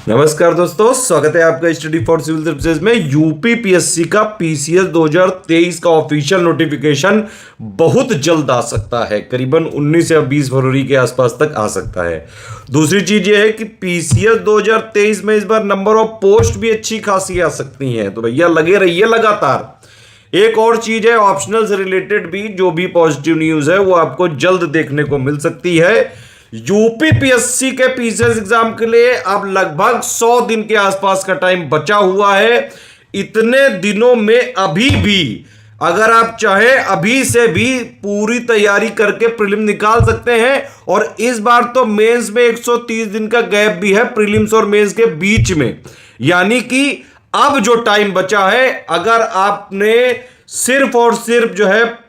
नमस्कार दोस्तों, स्वागत है आपका स्टडी फॉर सिविल सर्विसेज में। यूपीपीएससी का पीसीएस 2023 का ऑफिशियल नोटिफिकेशन बहुत जल्द आ सकता है। करीबन 19 या 20 फरवरी के आसपास तक आ सकता है। दूसरी चीज ये है कि पीसीएस 2023 में इस बार नंबर ऑफ पोस्ट भी अच्छी खासी आ सकती हैं, तो भैया लगे रहिए लगातार। एक और चीज है, ऑप्शनल से रिलेटेड भी जो भी पॉजिटिव न्यूज है वो आपको जल्द देखने को मिल सकती है। यूपीपीएससी के पीसीएस एग्जाम के लिए अब लगभग 100 दिन के आसपास का टाइम बचा हुआ है। इतने दिनों में अभी भी अगर आप चाहे अभी से भी पूरी तैयारी करके प्रीलिम निकाल सकते हैं। और इस बार तो मेंस में 130 दिन का गैप भी है प्रीलिम्स और मेंस के बीच में, यानी कि अब जो टाइम बचा है, अगर आपने सिर्फ और सिर्फ जो है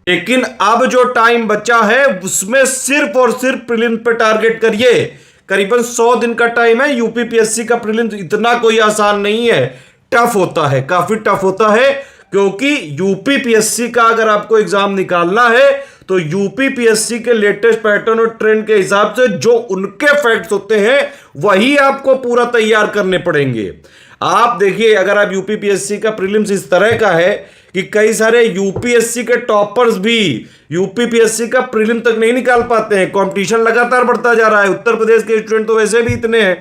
लेकिन अब जो टाइम बचा है उसमें सिर्फ और सिर्फ प्रीलिम्स पे टारगेट करिए। करीबन 100 दिन का टाइम है। यूपीपीएससी का प्रीलिम्स इतना कोई आसान नहीं है, टफ होता है, काफी टफ होता है। क्योंकि यूपीपीएससी का अगर आपको एग्जाम निकालना है तो यूपीपीएससी के लेटेस्ट पैटर्न और ट्रेंड के हिसाब से जो उनके फैक्ट्स होते हैं वही आपको पूरा तैयार करने पड़ेंगे। आप देखिए, अगर आप यूपीपीएससी का प्रीलिम्स इस तरह का है कि कई सारे यूपीएससी के टॉपर्स भी यूपीपीएससी का प्रीलिम तक नहीं निकाल पाते हैं। कंपटीशन लगातार बढ़ता जा रहा है। उत्तर प्रदेश के स्टूडेंट तो वैसे भी इतने हैं,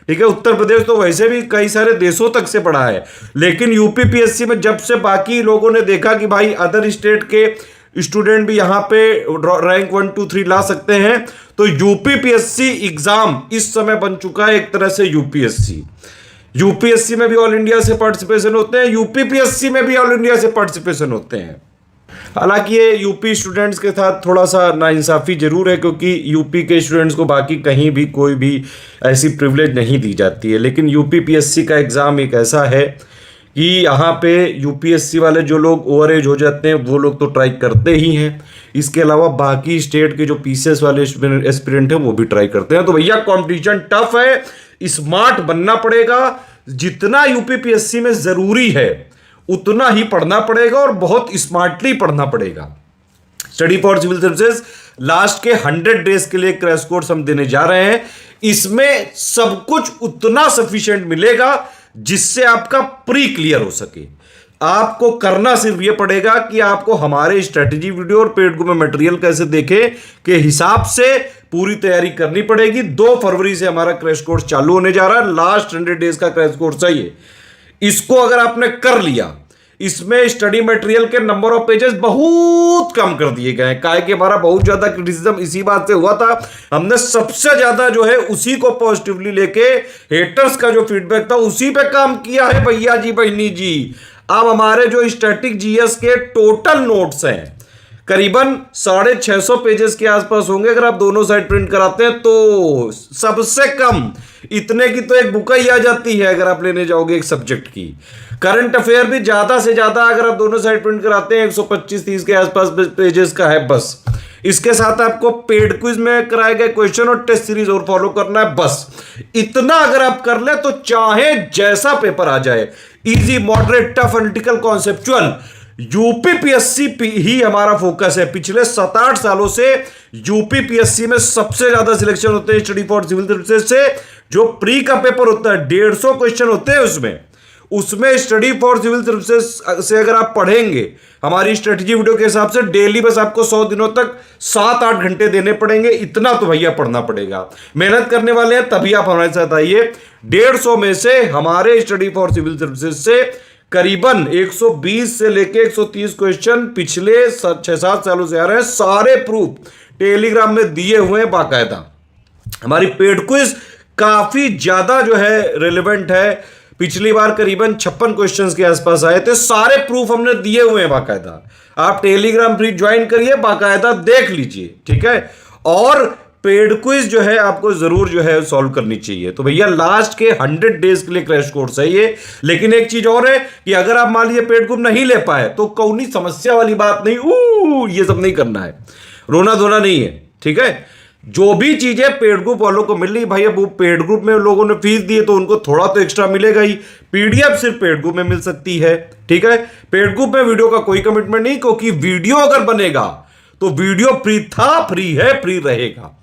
ठीक है, उत्तर प्रदेश तो वैसे भी कई सारे देशों तक से पढ़ा है। लेकिन यूपीपीएससी में जब से बाकी लोगों ने देखा कि भाई अदर स्टेट के स्टूडेंट भी यहां पे रैंक 1, 2, 3 ला सकते हैं, तो यूपीपीएससी एग्जाम इस समय बन चुका है एक तरह से यूपीएससी। यूपीएससी में भी ऑल इंडिया से पार्टिसिपेशन होते हैं, यूपीपीएससी में भी ऑल इंडिया से पार्टिसिपेशन होते हैं। हालांकि ये यूपी स्टूडेंट्स के साथ थोड़ा सा नाइंसाफी जरूर है, क्योंकि यूपी के स्टूडेंट्स को बाकी कहीं भी कोई भी ऐसी प्रिविलेज नहीं दी जाती है। लेकिन यूपीपीएससी का एग्ज़ाम एक ऐसा है कि यहाँ पे यूपीएससी वाले जो लोग ओवर एज हो जाते हैं वो लोग तो ट्राई करते ही हैं। इसके अलावा बाकी स्टेट के जो पीसीएस वाले एस्पिरेंट हैं वो भी ट्राई करते हैं। तो भैया कंपटीशन टफ है, स्मार्ट बनना पड़ेगा। जितना यूपीपीएससी में जरूरी है उतना ही पढ़ना पड़ेगा और बहुत स्मार्टली पढ़ना पड़ेगा। Study for civil services last के 100 डेज के लिए क्रैश कोर्स हम देने जा रहे हैं। इसमें सब कुछ उतना सफिशिएंट मिलेगा जिससे आपका प्री क्लियर हो सके। आपको करना सिर्फ यह पड़ेगा कि आपको हमारे स्ट्रेटेजी वीडियो और पेड ग्रुप में मटेरियल कैसे देखे के हिसाब से पूरी तैयारी करनी पड़ेगी। 2 फरवरी से हमारा क्रैश कोर्स चालू होने जा रहा है। लास्ट 100 डेज का क्रैश कोर्स है ये। इसको अगर आपने कर लिया, इसमें स्टडी मटेरियल के नंबर ऑफ पेजेस बहुत कम कर दिए गए हैं। काहे कि हमारा बहुत ज्यादा क्रिटिसिज्म इसी बात से हुआ था। हमने सबसे ज्यादा जो है उसी को पॉजिटिवली लेके हेटर्स का जो फीडबैक था उसी पे काम किया है भैया जी, बहनी जी। अब हमारे जो स्टैटिक जीएस के टोटल नोट्स हैं करीबन 650 पेजेस के आसपास होंगे। अगर आप दोनों साइड प्रिंट कराते हैं तो सबसे कम इतने की तो एक बुक ही आ जाती है अगर आप लेने जाओगे एक सब्जेक्ट की। करंट अफेयर भी ज्यादा से ज्यादा अगर आप दोनों साइड प्रिंट कराते हैं 125-30 के आसपास पेजेस का है बस। इसके साथ आपको पेड क्विज में कराए गए क्वेश्चन और टेस्ट सीरीज और फॉलो करना है बस। इतना अगर आप कर ले तो चाहे जैसा पेपर आ जाए, easy, moderate, tough, analytical, conceptual, UPPSC ही हमारा फोकस है। पिछले 7-8 सालों से यूपीपीएससी में सबसे ज्यादा सिलेक्शन होते हैं स्टडी फॉर सिविल सर्विसेज से। जो प्री का पेपर होता है 150 क्वेश्चन होते हैं उसमें स्टडी फॉर सिविल सर्विसेज से अगर आप पढ़ेंगे हमारी स्ट्रेटेजी वीडियो के हिसाब से डेली बस आपको 100 दिनों तक 7-8 घंटे देने पड़ेंगे। इतना तो भैया पढ़ना पड़ेगा। मेहनत करने वाले हैं तभी आप हमारे साथ आइए। 150 में से हमारे स्टडी फॉर सिविल सर्विसेज से करीबन 120 से लेके 130 क्वेश्चन पिछले 6-7 सालों से आ रहे हैं। सारे प्रूफ टेलीग्राम में दिए हुए हैं बाकायदा। हमारी पेड क्विज काफी ज्यादा जो है रिलेवेंट है। पिछली बार करीबन 56 क्वेश्चंस के आसपास आए थे। सारे प्रूफ हमने दिए हुए हैं बाकायदा। आप टेलीग्राम फ्री ज्वाइन करिए, बाकायदा देख लीजिए, ठीक है। और पेड क्विज जो है आपको जरूर जो है सॉल्व करनी चाहिए। तो भैया लास्ट के 100 डेज के लिए क्रैश कोर्स है ये। लेकिन एक चीज और है कि अगर आप मान लीजिए पेड ग्रुप नहीं ले पाए तो कौनी समस्या वाली बात नहीं, ये सब नहीं करना है, रोना धोना नहीं है, ठीक है। जो भी चीजें पेड ग्रुप वालों को मिल रही भाई, अब वो पेड ग्रुप में लोगों ने फीस दी है तो उनको थोड़ा तो एक्स्ट्रा मिलेगा ही। पीडीएफ सिर्फ पेड ग्रुप में मिल सकती है, ठीक है। पेड ग्रुप में वीडियो का कोई कमिटमेंट नहीं, क्योंकि वीडियो अगर बनेगा तो वीडियो फ्री था, फ्री है, फ्री रहेगा।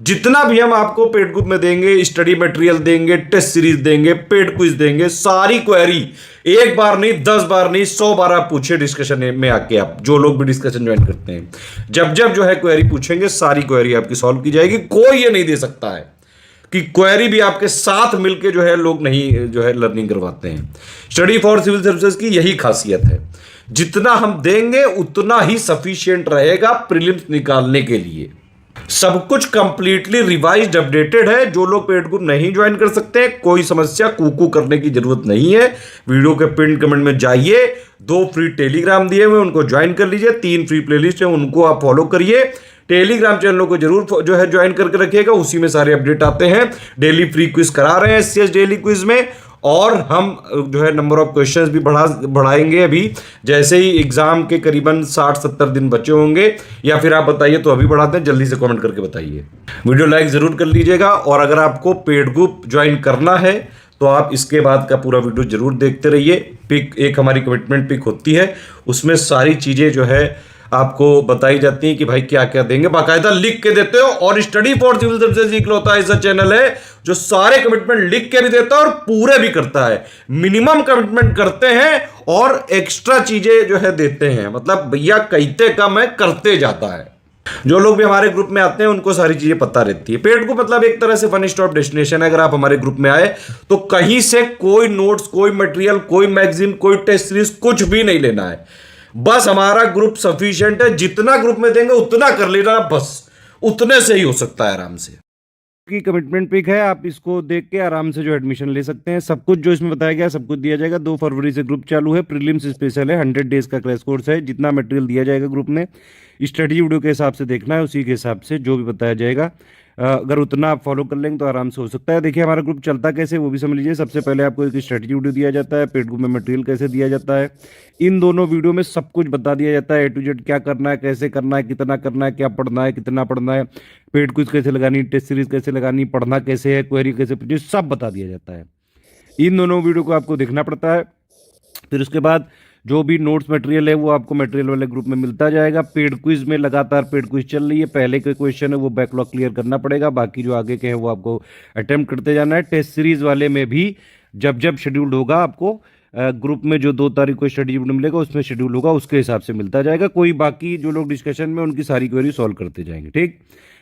जितना भी हम आपको पेड ग्रुप में देंगे, स्टडी मटेरियल देंगे, टेस्ट सीरीज देंगे, पेड क्विज देंगे, सारी क्वेरी एक बार नहीं, 10 बार नहीं, 100 बार आप पूछिए डिस्कशन में आके। आप जो लोग भी डिस्कशन ज्वाइन करते हैं, जब जब जो है क्वेरी पूछेंगे, सारी क्वेरी आपकी सॉल्व की जाएगी। कोई ये नहीं दे सकता है कि क्वेरी भी आपके साथ मिलके जो है लोग नहीं जो है लर्निंग करवाते हैं। स्टडी फॉर सिविल सर्विसेज की यही खासियत है, जितना हम देंगे उतना ही सफिशिएंट रहेगा प्रीलिम्स निकालने के लिए। सब कुछ कंप्लीटली रिवाइज्ड अपडेटेड है। जो लोग पेड ग्रुप नहीं ज्वाइन कर सकते, कोई समस्या कूकू करने की जरूरत नहीं है। वीडियो के पिन कमेंट में जाइए, 2 फ्री टेलीग्राम दिए हुए उनको ज्वाइन कर लीजिए, 3 फ्री प्लेलिस्ट है उनको आप फॉलो करिए। टेलीग्राम चैनलों को जरूर जो है ज्वाइन करके रखिएगा, उसी में सारे अपडेट आते हैं। डेली फ्री क्विज करा रहे हैं एससीएस डेली क्विज में, और हम जो है नंबर ऑफ क्वेश्चंस भी बढ़ाएंगे अभी, जैसे ही एग्जाम के करीबन 60-70 दिन बचे होंगे, या फिर आप बताइए तो अभी बढ़ाते हैं। जल्दी से कमेंट करके बताइए, वीडियो लाइक जरूर कर लीजिएगा। और अगर आपको पेड ग्रुप ज्वाइन करना है तो आप इसके बाद का पूरा वीडियो जरूर देखते रहिए। पिक एक हमारी कमिटमेंट पिक होती है, उसमें सारी चीजें जो है आपको बताई जाती है कि भाई क्या क्या देंगे, बाकायदा लिख के देते हो। और स्टडी फॉर सिविल सर्विसेज इकलौता ऐसा चैनल है जो सारे कमिटमेंट लिख के भी देता है और पूरे भी करता है। मिनिमम कमिटमेंट करते हैं और एक्स्ट्रा चीजें जो है देते हैं, मतलब भैया कहते कम है करते जाता है। जो लोग भी हमारे ग्रुप में आते हैं उनको सारी चीजें पता रहती है। पेड ग्रुप मतलब एक तरह से फन स्टॉप डेस्टिनेशन है। अगर आप हमारे ग्रुप में आए तो कहीं से कोई नोट्स, कोई मटेरियल, कोई मैगजीन, कोई टेस्ट सीरीज कुछ भी नहीं लेना है। बस हमारा ग्रुप सफिशिएंट है, जितना ग्रुप में देंगे उतना कर लेना, बस उतने से ही हो सकता है आराम से। की कमिटमेंट पिक है, आप इसको देख के आराम से जो एडमिशन ले सकते हैं। सब कुछ जो इसमें बताया गया सब कुछ दिया जाएगा। 2 फरवरी से ग्रुप चालू है, प्रीलिम्स स्पेशल है, 100 डेज का क्रैश कोर्स है। जितना मटेरियल दिया जाएगा ग्रुप में, स्टडी वीडियो के हिसाब से देखना है, उसी के हिसाब से जो भी बताया जाएगा अगर उतना आप फॉलो कर लेंगे तो आराम से हो सकता है। देखिए हमारा ग्रुप चलता कैसे वो भी समझ लीजिए। सबसे पहले आपको एक स्ट्रेटजी वीडियो दिया जाता है, पेड ग्रुप में मटेरियल कैसे दिया जाता है। इन दोनों वीडियो में सब कुछ बता दिया जाता है, A to Z क्या करना है, कैसे करना है, कितना करना है, क्या पढ़ना है, कितना पढ़ना है, पेड क्विज कैसे लगानी, टेस्ट सीरीज कैसे लगानी, पढ़ना कैसे है, क्वेरी कैसे पूछनी, सब बता दिया जाता है। इन दोनों वीडियो को आपको देखना पड़ता है। फिर उसके बाद जो भी नोट्स मटेरियल है वो आपको मटेरियल वाले ग्रुप में मिलता जाएगा। पेड क्विज में लगातार पेड क्विज चल रही है। पहले के क्वेश्चन है वो बैकलॉग क्लियर करना पड़ेगा, बाकी जो आगे के हैं वो आपको अटेम्प्ट करते जाना है। टेस्ट सीरीज वाले में भी जब जब शेड्यूल्ड होगा आपको ग्रुप में जो 2 तारीख को स्टडी मिलेगा उसमें शेड्यूल होगा, उसके हिसाब से मिलता जाएगा। कोई बाकी जो लोग डिस्कशन में उनकी सारी क्वेरी सॉल्व करते जाएंगे। ठीक,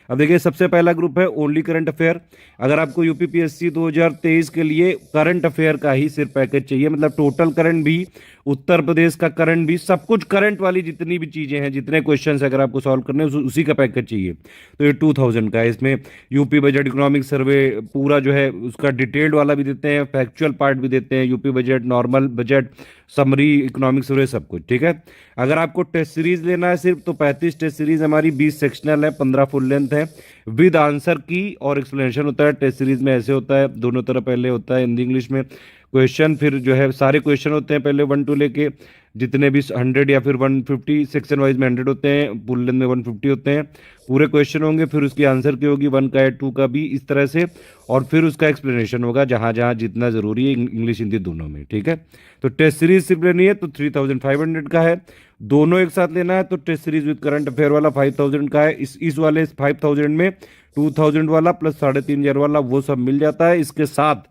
अब देखिए सबसे पहला ग्रुप है ओनली करंट अफेयर। अगर आपको यूपीपीएससी 2023 के लिए करंट अफेयर का ही सिर्फ पैकेज चाहिए, मतलब टोटल करंट भी, उत्तर प्रदेश का करंट भी, सब कुछ करंट वाली जितनी भी चीजें हैं, जितने क्वेश्चन अगर आपको सॉल्व करने हैं उसी का पैकेज चाहिए तो ये 2000 का है। इसमें यूपी बजट, इकोनॉमिक सर्वे पूरा जो है उसका डिटेल्ड वाला भी देते हैं, फैक्चुअल पार्ट भी देते हैं, UP budget, normal budget, summary, economic survey, सब कुछ। ठीक है, अगर आपको टेस्ट सीरीज लेना है सिर्फ तो 35 टेस्ट सीरीज हमारी, 20 सेक्शनल है, 15 फुल लेंथ है, विद आंसर की और एक्सप्लेनेशन होता है। टेस्ट सीरीज में ऐसे होता है, दोनों तरफ पहले होता है हिंदी इंग्लिश में क्वेश्चन, फिर जो है सारे क्वेश्चन होते हैं पहले 1 to लेके जितने भी 100 या फिर 150, सेक्शन वाइज में 100 होते हैं, फुल लेंथ में 150 होते हैं, पूरे क्वेश्चन होंगे। फिर उसकी आंसर की होगी 1 का है, 2 का भी, इस तरह से। और फिर उसका एक्सप्लेनेशन होगा जहाँ जहाँ जितना जरूरी है, इंग्लिश हिंदी दोनों में। ठीक है, तो टेस्ट सीरीज सिर्फ लेनी है तो 3500 का है। दोनों एक साथ लेना है तो test series with current affair वाला 5000 का है। इस वाले 5000 में 2000 वाला प्लस 3500 वाला वो सब मिल जाता है। इसके साथ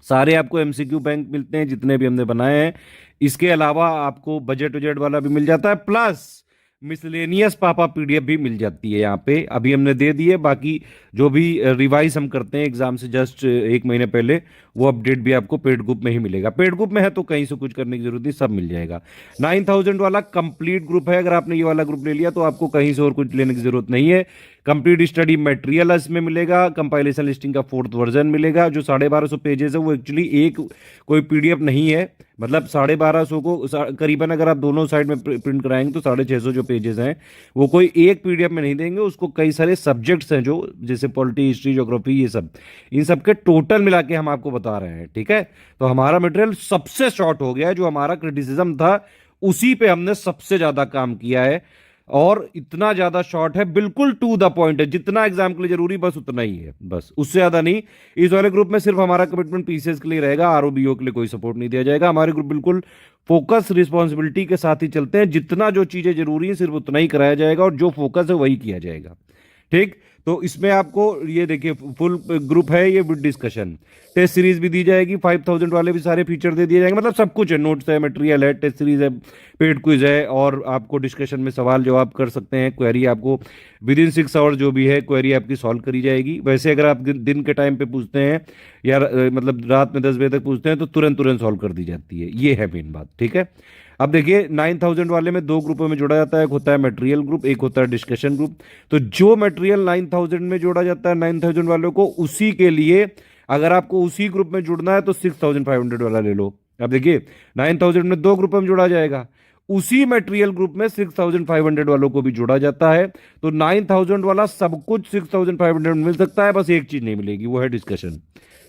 सारे आपको एमसीक्यू बैंक मिलते हैं जितने भी हमने बनाए हैं। इसके अलावा आपको बजट वजट वाला भी मिल जाता है, प्लस मिसलेनियस पापा पीडीएफ भी मिल जाती है यहाँ पे। अभी हमने दे दी है, बाकी जो भी रिवाइज हम करते हैं एग्जाम से जस्ट 1 महीने पहले वो अपडेट भी आपको पेड ग्रुप में ही मिलेगा। पेड ग्रुप में है तो कहीं से कुछ करने की जरूरत नहीं, सब मिल जाएगा। 9000 वाला कंप्लीट ग्रुप है। अगर आपने ये वाला ग्रुप ले लिया तो आपको कहीं से और कुछ लेने की जरूरत नहीं है। कंप्लीट स्टडी मटेरियल इसमें मिलेगा, कंपाइलेशन लिस्टिंग का 4th वर्जन मिलेगा। जो 1250 पेजेस है वो एक्चुअली एक कोई पीडीएफ नहीं है, मतलब 1250 को करीबन अगर आप दोनों साइड में प्रिंट कराएंगे तो 650 जो पेजेस हैं वो कोई एक पीडीएफ में नहीं देंगे, उसको कई सारे सब्जेक्ट्स हैं जो जैसे पॉलिटी, हिस्ट्री, ज्योग्राफी, ये सब, इन सब के टोटल मिला के हम आपको बता रहे हैं। ठीक है, तो हमारा मटेरियल सबसे शॉर्ट हो गया है। जो हमारा क्रिटिसिज्म था उसी पे हमने सबसे ज्यादा काम किया है, और इतना ज्यादा शॉर्ट है, बिल्कुल टू द पॉइंट है। जितना एग्जाम के लिए जरूरी बस उतना ही है, बस उससे ज्यादा नहीं। इस वाले ग्रुप में सिर्फ हमारा कमिटमेंट पीसीएस के लिए रहेगा, आरओबीओ के लिए कोई सपोर्ट नहीं दिया जाएगा। हमारे ग्रुप बिल्कुल फोकस, रिस्पॉन्सिबिलिटी के साथ ही चलते हैं। जितना जो चीजें जरूरी है सिर्फ उतना ही कराया जाएगा और जो फोकस है वही किया जाएगा। ठीक। तो इसमें आपको ये देखिए फुल ग्रुप है ये विद डिस्कशन, टेस्ट सीरीज भी दी जाएगी, 5000 वाले भी सारे फीचर दे दिए जाएंगे, मतलब सब कुछ है, नोट्स है, मटेरियल है, टेस्ट सीरीज है, पेड क्विज है, और आपको डिस्कशन में सवाल जवाब कर सकते हैं, क्वेरी आपको विद इन 6 आवर जो भी है क्वेरी आपकी सॉल्व करी जाएगी। वैसे अगर आप दिन के टाइम पे पूछते हैं या मतलब रात में 10 बजे तक पूछते हैं तो तुरंत तुरंत सॉल्व कर दी जाती है, ये है मेन बात। ठीक है, अब देखिए 9000 वाले में दो ग्रुपों में जोड़ा जाता है, एक होता है मटेरियल ग्रुप, एक होता है डिस्कशन ग्रुप। तो जो मटेरियल 9000 में जोड़ा जाता है 9000 वालों को, उसी के लिए अगर आपको उसी ग्रुप में जुड़ना है तो 6500 वाला ले लो। अब देखिए 9000 में दो ग्रुप में जोड़ा जाएगा, उसी मटेरियल ग्रुप में 6500 वालों को भी जोड़ा जाता है। तो 9000 वाला सब कुछ 6500 में मिल सकता है, बस एक चीज नहीं मिलेगी, वो है डिस्कशन।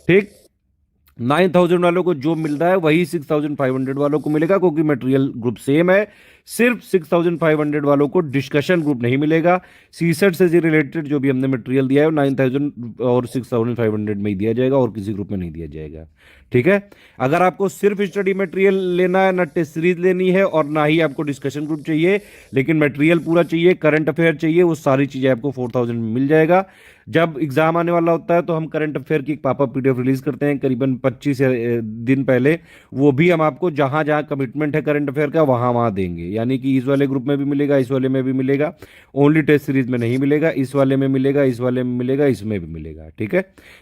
ठीक, 9000 वालों को जो मिल रहा है वही 6500 वालों को मिलेगा, क्योंकि मटेरियल ग्रुप सेम है। सिर्फ 6500 वालों को डिस्कशन ग्रुप नहीं मिलेगा। सीसेट से रिलेटेड जो भी हमने मटेरियल दिया है वो 9000 और 6500 में ही दिया जाएगा, और किसी ग्रुप में नहीं दिया जाएगा। ठीक है, अगर आपको सिर्फ स्टडी मटेरियल लेना है, ना टेस्ट सीरीज लेनी है और ना ही आपको डिस्कशन ग्रुप चाहिए, लेकिन मटेरियल पूरा चाहिए, करंट अफेयर चाहिए, वो सारी चीजें आपको 4000 में मिल जाएगा। जब एग्जाम आने वाला होता है तो हम करंट अफेयर की एक पापा पीडीएफ रिलीज करते हैं करीबन 25 दिन पहले, वो भी हम आपको जहां जहां कमिटमेंट है करंट अफेयर का वहां वहां देंगे, यानी कि इस वाले ग्रुप में भी मिलेगा, इस वाले में भी मिलेगा, ओनली टेस्ट सीरीज में नहीं मिलेगा, इस वाले में मिलेगा, इस वाले में मिलेगा, इसमें भी मिलेगा। ठीक है,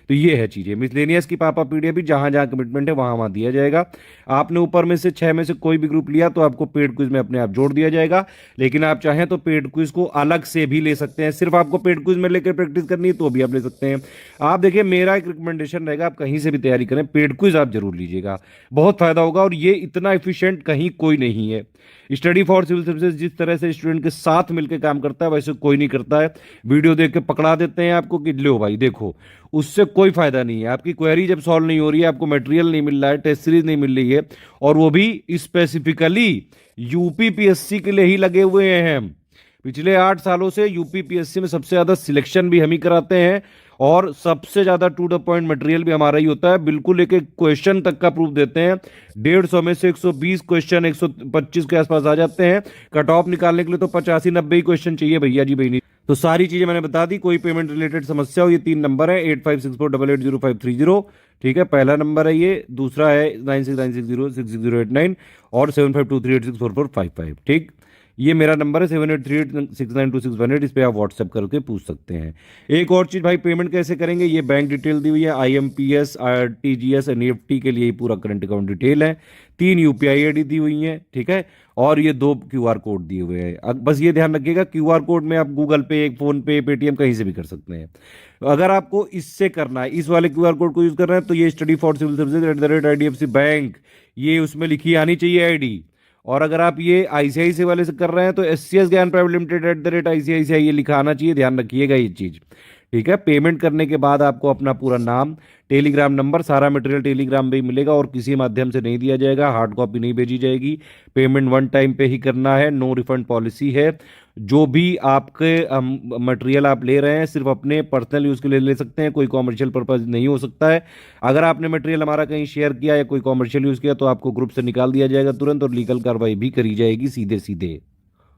तो ये है चीजें। मिसलेनियस की पापा पीडीएफ भी जहां जहां कमिटमेंट है वहां वहां दिया जाएगा। आपने ऊपर में से 6 में से कोई भी ग्रुप लिया तो आपको पेड क्विज में अपने आप जोड़ दिया जाएगा, लेकिन आप चाहें तो पेड क्विज को अलग से भी ले सकते हैं, सिर्फ आपको पेड क्विज में लेकर प्रैक्टिस करनी है तो भी आप ले सकते हैं। आप देखिए मेरा एक रिकमेंडेशन रहेगा, आप कहीं से भी तैयारी करें, पेड क्विज आप जरूर लीजिएगा, बहुत फायदा होगा, और ये इतना एफिशिएंट कहीं कोई नहीं है। स्टडी फॉर सिविल सर्विसेज जिस तरह से स्टूडेंट के साथ मिलकर काम करता है वैसे कोई नहीं करता है। वीडियो देख के पकड़ा देते हैं आपको कि लो भाई देखो, उससे कोई फायदा नहीं है। आपकी क्वेरी जब सॉल्व नहीं हो रही है, आपको मटेरियल नहीं मिल रहा है, टेस्ट सीरीज नहीं मिल रही है, और वो भी स्पेसिफिकली यूपीपीएससी के लिए ही लगे हुए हैं हम। पिछले 8 सालों से यूपीपीएससी में सबसे ज्यादा सिलेक्शन भी हम ही कराते हैं, और सबसे ज्यादा टू द पॉइंट मटेरियल भी हमारा ही होता है, बिल्कुल एक एक क्वेश्चन तक का प्रूफ देते हैं। 150 में से 120 क्वेश्चन 125 के आसपास आ जाते हैं। कट ऑफ निकालने के लिए तो 85-90 ही क्वेश्चन चाहिए भैया जी बहनी। तो सारी चीजें मैंने बता दी। कोई पेमेंट रिलेटेड समस्या हो, ये 3 नंबर है, 8564880530। ठीक है, पहला नंबर है ये, दूसरा है 9696066089 और 7523864455। ठीक, ये मेरा नंबर है 7838692618। इस पे आप व्हाट्सएप करके पूछ सकते हैं। एक और चीज़ भाई, पेमेंट कैसे करेंगे, ये बैंक डिटेल दी हुई है, आईएमपीएस, आरटीजीएस, एनईएफटी के लिए पूरा करंट अकाउंट डिटेल है, 3 यूपीआई आईडी दी हुई है। ठीक है, और ये 2 क्यूआर कोड दिए हुए हैं। अब बस ये ध्यान रखिएगा, क्यूआर कोड में आप गूगल पे, फोन पे, पेटीएम कहीं से भी कर सकते हैं। अगर आपको इससे करना है, इस वाले क्यूआर कोड को यूज करना है, तो ये study for civil services @IDFC bank, ये उसमें लिखी आनी चाहिए आईडी। और अगर आप ये आईसीआईसीआई वाले से कर रहे हैं तो एससीएस ज्ञान प्राइवेट लिमिटेड @ICICI ये लिखा आना चाहिए, ध्यान रखिएगा ये चीज़। ठीक है, पेमेंट करने के बाद आपको अपना पूरा नाम, टेलीग्राम नंबर, सारा मटेरियल टेलीग्राम पे ही मिलेगा, और किसी माध्यम से नहीं दिया जाएगा, हार्ड कॉपी नहीं भेजी जाएगी। पेमेंट वन टाइम पे ही करना है, नो रिफंड पॉलिसी है। जो भी आपके मटेरियल आप ले रहे हैं सिर्फ अपने पर्सनल यूज़ के लिए ले सकते हैं, कोई कॉमर्शियल पर्पज नहीं हो सकता है। अगर आपने मटेरियल हमारा कहीं शेयर किया या कोई कॉमर्शियल यूज़ किया तो आपको ग्रुप से निकाल दिया जाएगा तुरंत, और लीगल कार्रवाई भी करी जाएगी सीधे सीधे।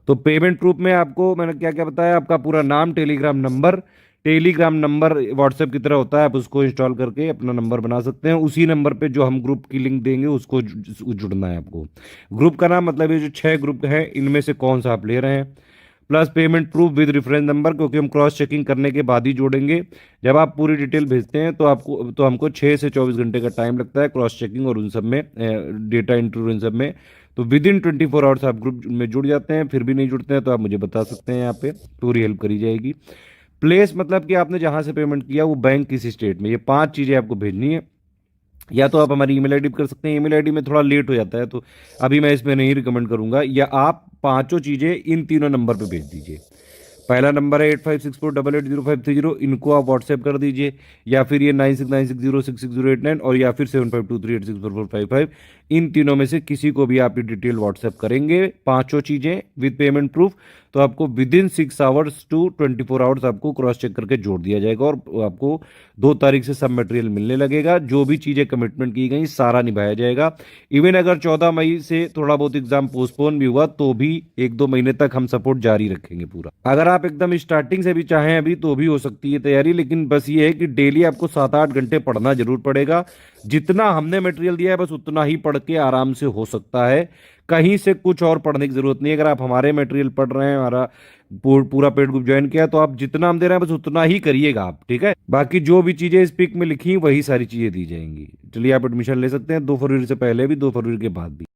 तो पेमेंट प्रूफ में आपको मैंने क्या क्या बताया, आपका पूरा नाम, टेलीग्राम नंबर व्हाट्सएप की तरह होता है, आप उसको इंस्टॉल करके अपना नंबर बना सकते हैं। उसी नंबर पे जो हम ग्रुप की लिंक देंगे उसको जुड़ना है आपको। ग्रुप का नाम मतलब ये जो 6 ग्रुप हैं इनमें से कौन सा आप ले रहे हैं, plus payment proof with reference number, क्योंकि हम क्रॉस चेकिंग करने के बाद ही जोड़ेंगे। जब आप पूरी डिटेल भेजते हैं तो हमको 6 से 24 घंटे का टाइम लगता है क्रॉस चेकिंग और उन सब में, डेटा इंटरव्यू इन सब में। तो विद इन 24 आवर्स आप ग्रुप में जुड़ जाते हैं। फिर भी नहीं जुड़ते हैं तो आप मुझे बता सकते हैं, यहाँ पे पूरी हेल्प करी जाएगी। प्लेस मतलब कि आपने जहां से पेमेंट किया वो बैंक किस स्टेट में, ये 5 चीज़ें आपको भेजनी है। या तो आप हमारी ईमेल आईडी कर सकते हैं, ईमेल आईडी में थोड़ा लेट हो जाता है तो अभी मैं इसमें नहीं रिकमेंड करूंगा, या आप 5 चीज़ें इन तीनों नंबर पे भेज दीजिए। पहला नंबर है 8564880530, इनको आप व्हाट्सएप कर दीजिए, या फिर ये 9696066089 और या फिर 7523864455। इन तीनों में से किसी को भी आप ये डिटेल व्हाट्सएप करेंगे 5 चीज़ें विद पेमेंट प्रूफ, तो आपको within 6 hours to 24 hours आपको क्रॉस चेक करके जोड़ दिया जाएगा और आपको 2 तारीख से सब मटेरियल मिलने लगेगा। जो भी चीज़ें कमिटमेंट की गई सारा निभाया जाएगा। इवन अगर 14 मई से थोड़ा बहुत एग्जाम पोस्टपोन भी हुआ तो भी 1-2 महीने तक हम सपोर्ट जारी रखेंगे पूरा। अगर आप एकदम स्टार्टिंग से भी चाहें अभी तो भी हो सकती है तैयारी, लेकिन बस ये है कि डेली आपको 7-8 घंटे पढ़ना जरूर पड़ेगा। जितना हमने मटेरियल दिया है बस उतना ही पढ़ के आराम से हो सकता है। कहीं से कुछ और पढ़ने की जरूरत नहीं है। अगर आप हमारे मटेरियल पढ़ रहे हैं, हमारा पूरा पेड ग्रुप ज्वाइन किया, तो आप जितना हम दे रहे हैं बस उतना ही करिएगा आप, ठीक है। बाकी जो भी चीजें इस पिक में लिखी वही सारी चीजें दी जाएंगी। चलिए आप एडमिशन ले सकते हैं 2 फरवरी से पहले भी, 2 फरवरी के बाद भी।